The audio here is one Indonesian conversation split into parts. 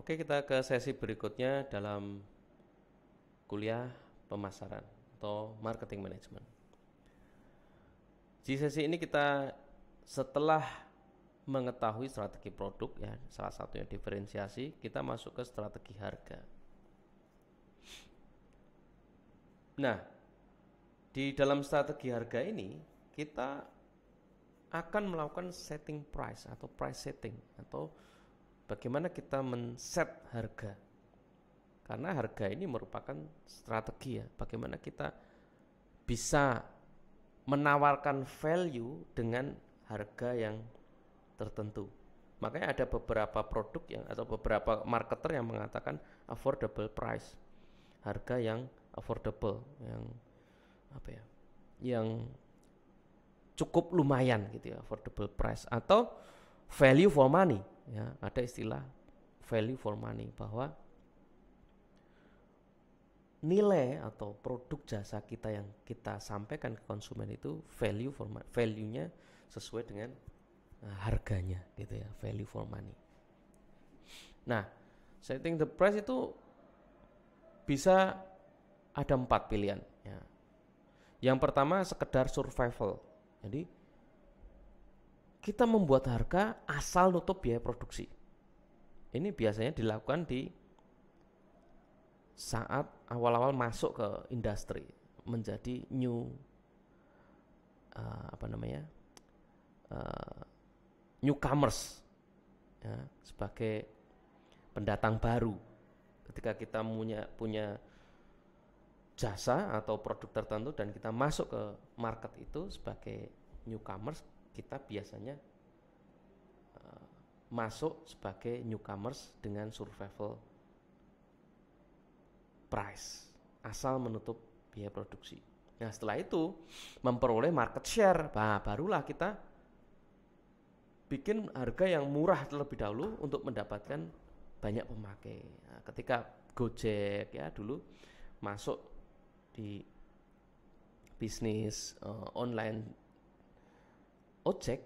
Oke, kita ke sesi berikutnya dalam kuliah pemasaran atau marketing management. Di sesi ini kita setelah mengetahui strategi produk ya, salah satunya diferensiasi, kita masuk ke strategi harga. Nah, di dalam strategi harga ini kita akan melakukan setting price atau price setting atau bagaimana kita men-set harga. Karena harga ini merupakan strategi ya, bagaimana kita bisa menawarkan value dengan harga yang tertentu. Makanya ada beberapa produk yang atau beberapa marketer yang mengatakan affordable price, harga yang affordable, yang apa ya, yang cukup lumayan gitu ya, affordable price atau value for money ya. Ada istilah value for money, bahwa nilai atau produk jasa kita yang kita sampaikan ke konsumen itu value for money, value-nya sesuai dengan harganya gitu ya, value for money. Nah, setting the price itu bisa ada 4 pilihan ya. Yang pertama sekedar survival. Jadi kita membuat harga asal nutup biaya produksi. Ini biasanya dilakukan di saat awal-awal masuk ke industri, menjadi newcomers ya, sebagai pendatang baru. Ketika kita punya jasa atau produk tertentu dan kita masuk ke market itu sebagai newcomers, kita biasanya masuk sebagai newcomers dengan survival price, asal menutup biaya produksi. Nah, setelah itu memperoleh market share, barulah kita bikin harga yang murah terlebih dahulu untuk mendapatkan banyak pemakai. Nah, ketika Gojek ya dulu masuk di bisnis online ojek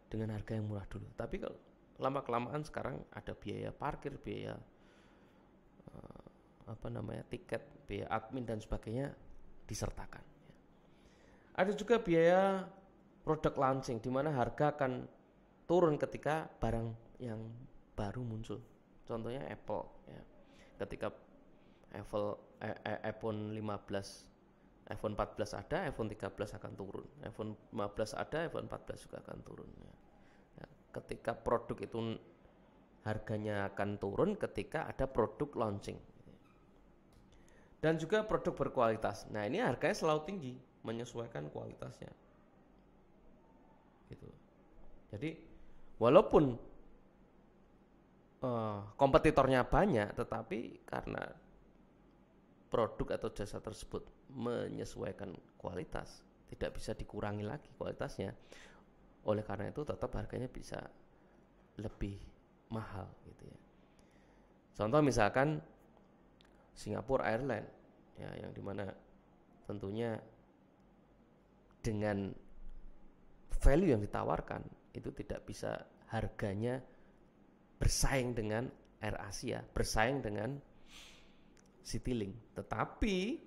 dengan harga yang murah dulu. Tapi kalau lama-kelamaan sekarang ada biaya parkir, biaya tiket, biaya admin dan sebagainya disertakan. Ada juga biaya product launching, di mana harga akan turun ketika barang yang baru muncul. Contohnya Apple ya. Ketika iPhone 15, iPhone 14 ada, iPhone 13 akan turun. iPhone 15 ada, iPhone 14 juga akan turun ya. Ketika produk itu harganya akan turun ketika ada produk launching. Dan juga produk berkualitas. Nah, ini harganya selalu tinggi, menyesuaikan kualitasnya. Gitu. Jadi, walaupun kompetitornya banyak, tetapi karena produk atau jasa tersebut menyesuaikan kualitas, tidak bisa dikurangi lagi kualitasnya. Oleh karena itu, tetap harganya bisa lebih mahal gitu ya. Contoh misalkan Singapore Airlines ya, yang dimana tentunya dengan value yang ditawarkan itu tidak bisa harganya bersaing dengan AirAsia, bersaing dengan Citylink. Tetapi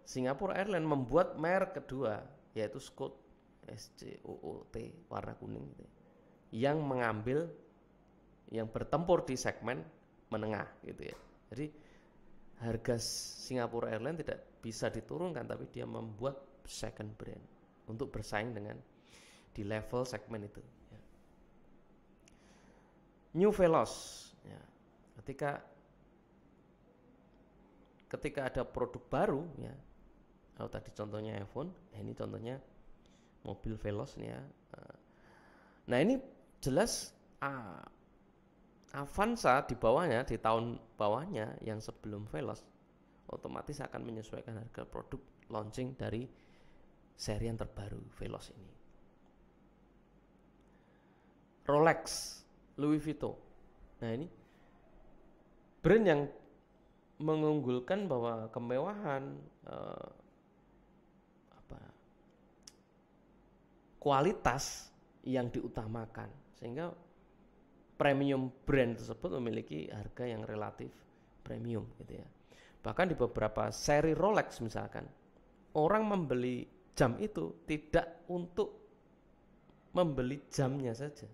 Singapore Airlines membuat merek kedua, yaitu Scoot, SCOOT, warna kuning gitu, yang bertempur di segmen menengah gitu ya. Jadi harga Singapore Airlines tidak bisa diturunkan, tapi dia membuat second brand untuk bersaing dengan di level segmen itu ya. New Veloz ya. Ketika ada produk baru ya, kalau tadi contohnya iPhone, ini contohnya mobil Veloz nih ya. Nah, ini jelas Avanza di bawahnya, di tahun bawahnya yang sebelum Veloz, otomatis akan menyesuaikan harga produk launching dari seri yang terbaru Veloz ini. Rolex, Louis Vuitton. Nah, ini brand yang mengunggulkan bahwa kemewahan, kualitas yang diutamakan, sehingga premium brand tersebut memiliki harga yang relatif premium gitu ya. Bahkan di beberapa seri Rolex misalkan, orang membeli jam itu tidak untuk membeli jamnya saja,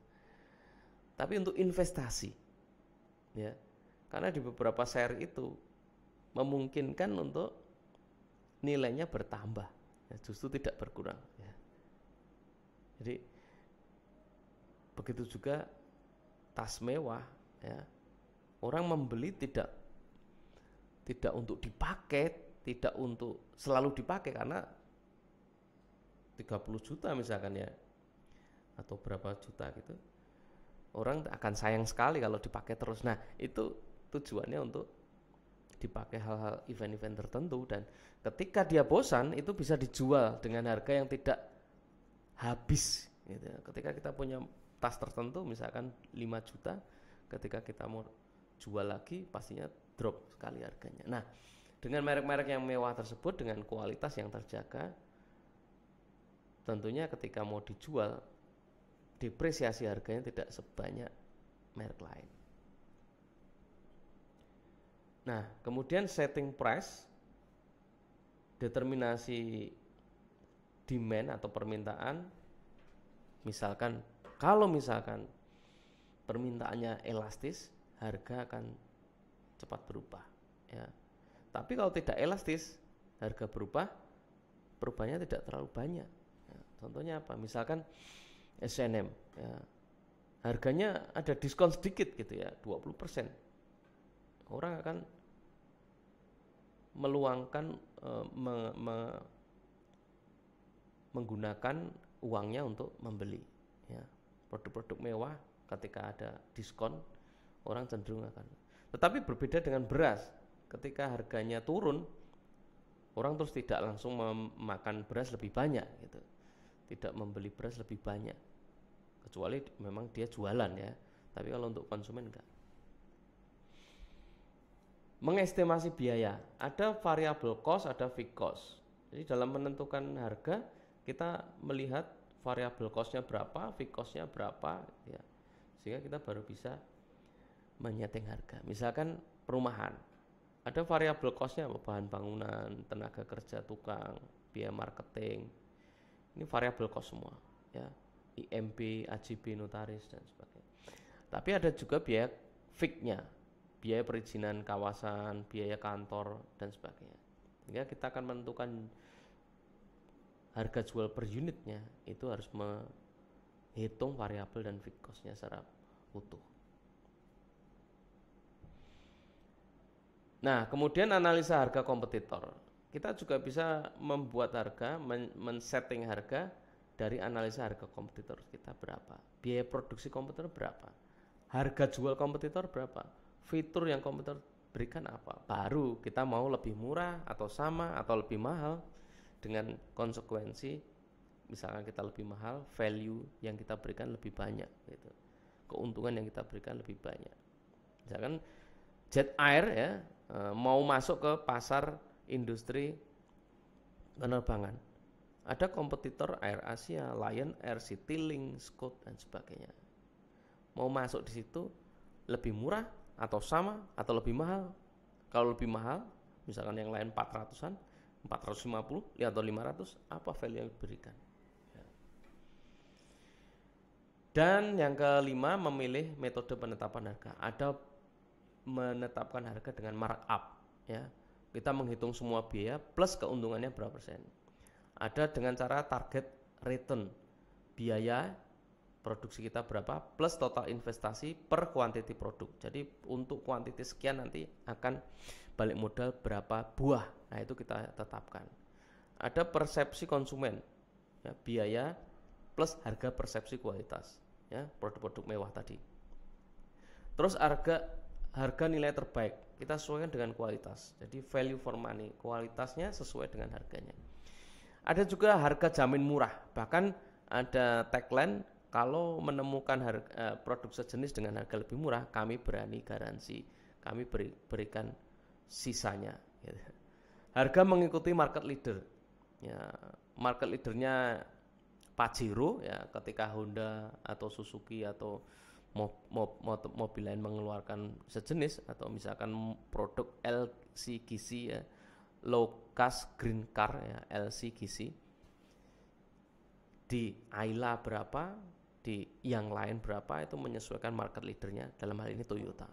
tapi untuk investasi ya. Karena di beberapa seri itu memungkinkan untuk nilainya bertambah ya, justru tidak berkurang ya. Jadi begitu juga tas mewah ya. Orang membeli tidak untuk dipakai, tidak untuk selalu dipakai, karena 30 juta misalkan ya, atau berapa juta gitu, orang akan sayang sekali kalau dipakai terus. Nah itu tujuannya untuk dipakai hal-hal event-event tertentu, dan ketika dia bosan itu bisa dijual dengan harga yang tidak habis gitu. Ketika kita punya tas tertentu misalkan 5 juta, ketika kita mau jual lagi pastinya drop sekali harganya. Nah, dengan merek-merek yang mewah tersebut dengan kualitas yang terjaga, tentunya ketika mau dijual depresiasi harganya tidak sebanyak merek lain. Nah, kemudian setting price, determinasi demand atau permintaan. Misalkan kalau permintaannya elastis, harga akan cepat berubah ya. Tapi kalau tidak elastis, harga perubahannya tidak terlalu banyak ya. Contohnya apa? Misalkan H&M ya, harganya ada diskon sedikit gitu ya, 20%. Orang akan meluangkan menggunakan uangnya untuk membeli ya. Produk-produk mewah ketika ada diskon, orang cenderung akan. Tetapi berbeda dengan beras, ketika harganya turun, orang terus tidak langsung memakan beras lebih banyak gitu, tidak membeli beras lebih banyak, kecuali memang dia jualan ya. Tapi kalau untuk konsumen enggak. Mengestimasi biaya, ada variable cost, ada fixed cost. Jadi dalam menentukan harga kita melihat variable cost-nya berapa, fixed cost-nya berapa ya. Sehingga kita baru bisa menyeting harga. Misalkan perumahan, ada variable cost-nya, bahan bangunan, tenaga kerja tukang, biaya marketing. Ini variable cost semua ya. IMB, AJB, notaris dan sebagainya. Tapi ada juga biaya fixed-nya, biaya perizinan kawasan, biaya kantor dan sebagainya. Sehingga kita akan menentukan harga jual per unitnya, itu harus menghitung variabel dan fixed cost-nya secara utuh. Nah, kemudian analisa harga kompetitor. Kita juga bisa membuat harga, men-setting harga dari analisa harga kompetitor kita berapa, biaya produksi kompetitor berapa, harga jual kompetitor berapa, fitur yang kompetitor berikan apa. Baru kita mau lebih murah atau sama atau lebih mahal, dengan konsekuensi misalkan kita lebih mahal, value yang kita berikan lebih banyak gitu. Keuntungan yang kita berikan lebih banyak. Misalkan Jet Air ya, mau masuk ke pasar industri penerbangan. Ada kompetitor Air Asia, Lion Air, Citylink, Scoot dan sebagainya. Mau masuk di situ lebih murah atau sama atau lebih mahal. Kalau lebih mahal, misalkan yang lain 400-an, 450 atau 500, apa value yang diberikan. Dan yang kelima, memilih metode penetapan harga. Ada menetapkan harga dengan markup ya. Kita menghitung semua biaya plus keuntungannya berapa persen. Ada dengan cara target return, biaya produksi kita berapa plus total investasi per quantity produk. Jadi untuk quantity sekian nanti akan balik modal berapa buah. Nah, itu kita tetapkan. Ada persepsi konsumen ya, biaya plus harga persepsi kualitas ya, produk-produk mewah tadi. Terus harga nilai terbaik kita sesuaikan dengan kualitas. Jadi value for money, kualitasnya sesuai dengan harganya. Ada juga harga jamin murah. Bahkan ada tagline, kalau menemukan produk sejenis dengan harga lebih murah, kami berani garansi, kami berikan sisanya. Gitu. Harga mengikuti market leader. Ya, market leadernya Pajero ya, ketika Honda atau Suzuki atau mobil lain mengeluarkan sejenis, atau misalkan produk LCGC ya, low cost green car ya, LCGC, di Ayla berapa, di yang lain berapa, itu menyesuaikan market leadernya, dalam hal ini Toyota.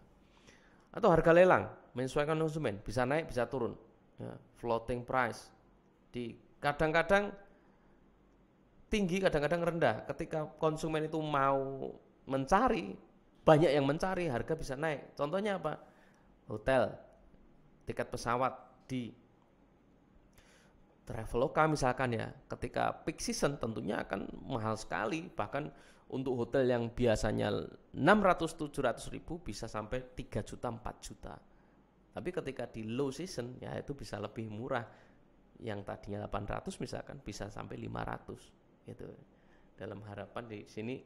Atau harga lelang menyesuaikan konsumen, bisa naik bisa turun ya, floating price, di kadang-kadang tinggi kadang-kadang rendah. Ketika konsumen itu mau mencari, banyak yang mencari, harga bisa naik. Contohnya apa? Hotel, tiket pesawat di Traveloka misalkan ya, ketika peak season tentunya akan mahal sekali. Bahkan untuk hotel yang biasanya 600-700 ribu bisa sampai 3 juta 4 juta. Tapi ketika di low season ya itu bisa lebih murah, yang tadinya 800 misalkan bisa sampai 500 gitu. Dalam harapan di sini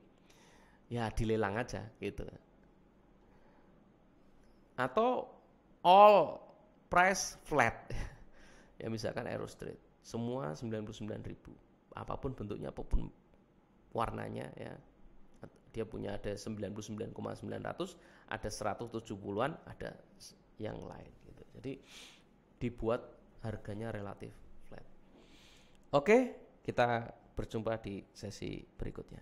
ya dilelang aja gitu. Atau all price flat ya, misalkan Aerostreet semua 99.000, apapun bentuknya apapun warnanya ya, dia punya ada 99,900, ada 170-an, ada yang lain gitu. Jadi dibuat harganya relatif flat. Oke, kita berjumpa di sesi berikutnya.